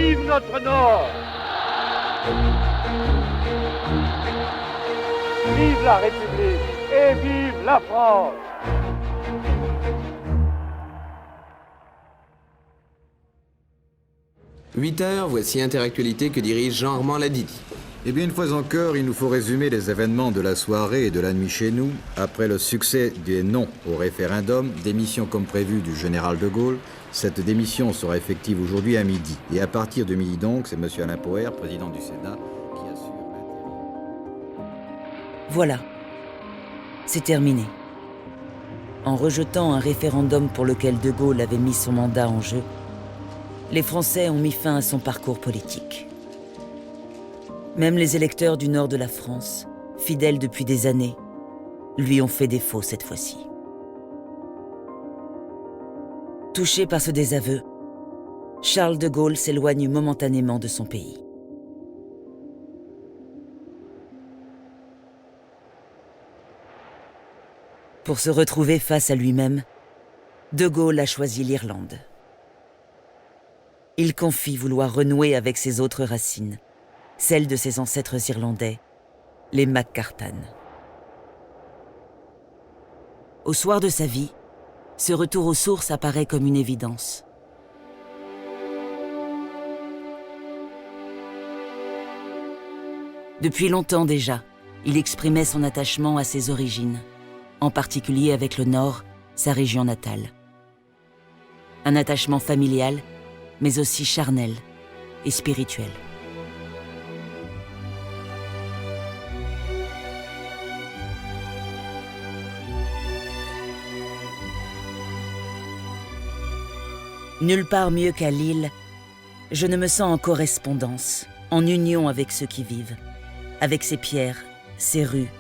vive notre Nord! Vive la République et vive la France! « 8h, voici Interactualité que dirige Jean-Armand Ladidi. Eh bien, une fois encore, il nous faut résumer les événements de la soirée et de la nuit chez nous. Après le succès des non au référendum, démission comme prévu du général de Gaulle, cette démission sera effective aujourd'hui à midi. Et à partir de midi donc, c'est M. Alain Poher, président du Sénat, qui assure l'intérim. Voilà. C'est terminé. En rejetant un référendum pour lequel de Gaulle avait mis son mandat en jeu, les Français ont mis fin à son parcours politique. Même les électeurs du nord de la France, fidèles depuis des années, lui ont fait défaut cette fois-ci. Touché par ce désaveu, Charles de Gaulle s'éloigne momentanément de son pays. Pour se retrouver face à lui-même, de Gaulle a choisi l'Irlande. Il confie vouloir renouer avec ses autres racines, celles de ses ancêtres irlandais, les MacCartan. Au soir de sa vie, ce retour aux sources apparaît comme une évidence. Depuis longtemps déjà, il exprimait son attachement à ses origines, en particulier avec le Nord, sa région natale. Un attachement familial, mais aussi charnel et spirituel. Nulle part mieux qu'à Lille, je ne me sens en correspondance, en union avec ceux qui vivent, avec ces pierres, ces rues,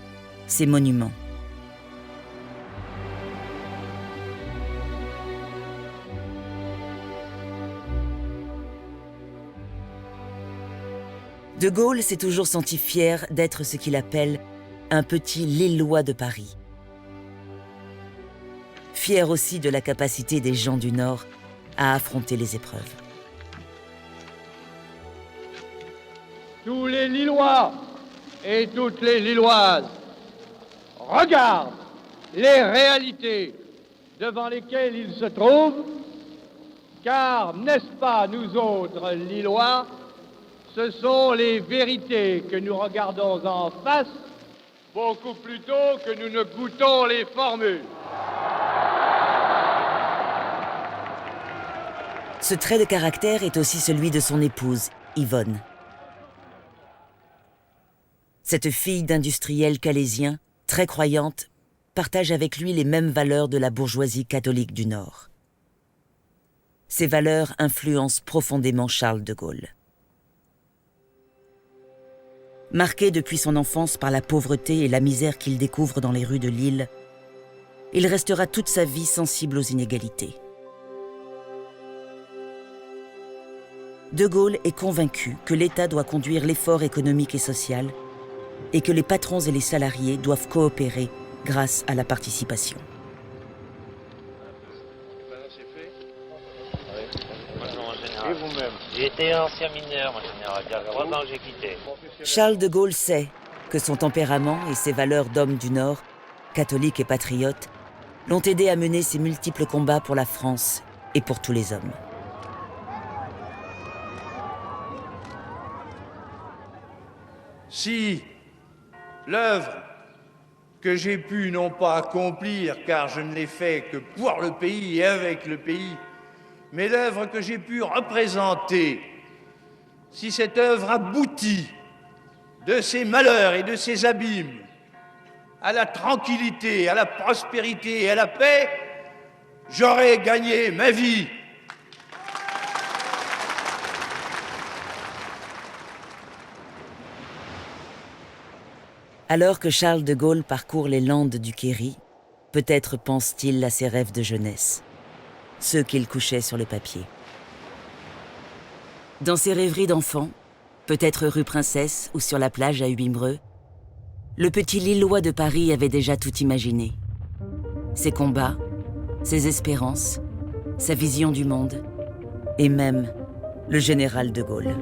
ces monuments. De Gaulle s'est toujours senti fier d'être ce qu'il appelle un petit Lillois de Paris. Fier aussi de la capacité des gens du Nord à affronter les épreuves. Tous les Lillois et toutes les Lilloises regardent les réalités devant lesquelles ils se trouvent, car, n'est-ce pas, nous autres Lillois, ce sont les vérités que nous regardons en face, beaucoup plus tôt que nous ne goûtons les formules. Ce trait de caractère est aussi celui de son épouse, Yvonne. Cette fille d'industriel calaisien, très croyante, partage avec lui les mêmes valeurs de la bourgeoisie catholique du Nord. Ces valeurs influencent profondément Charles de Gaulle. Marqué depuis son enfance par la pauvreté et la misère qu'il découvre dans les rues de Lille, il restera toute sa vie sensible aux inégalités. De Gaulle est convaincu que l'État doit conduire l'effort économique et social et que les patrons et les salariés doivent coopérer grâce à la participation. Et vous-même? J'ai été ancien mineur, mon général. Il y a 3 ans que j'ai quitté. Charles de Gaulle sait que son tempérament et ses valeurs d'homme du Nord, catholique et patriote, l'ont aidé à mener ses multiples combats pour la France et pour tous les hommes. Si l'œuvre que j'ai pu non pas accomplir, car je ne l'ai fait que pour le pays et avec le pays, mais l'œuvre que j'ai pu représenter, si cette œuvre aboutit de ses malheurs et de ses abîmes à la tranquillité, à la prospérité et à la paix, j'aurai gagné ma vie. Alors que Charles de Gaulle parcourt les landes du Kerry, peut-être pense-t-il à ses rêves de jeunesse, ceux qu'il couchait sur le papier. Dans ses rêveries d'enfant, peut-être rue Princesse ou sur la plage à Hubimbreux, le petit Lillois de Paris avait déjà tout imaginé. Ses combats, ses espérances, sa vision du monde, et même le général de Gaulle.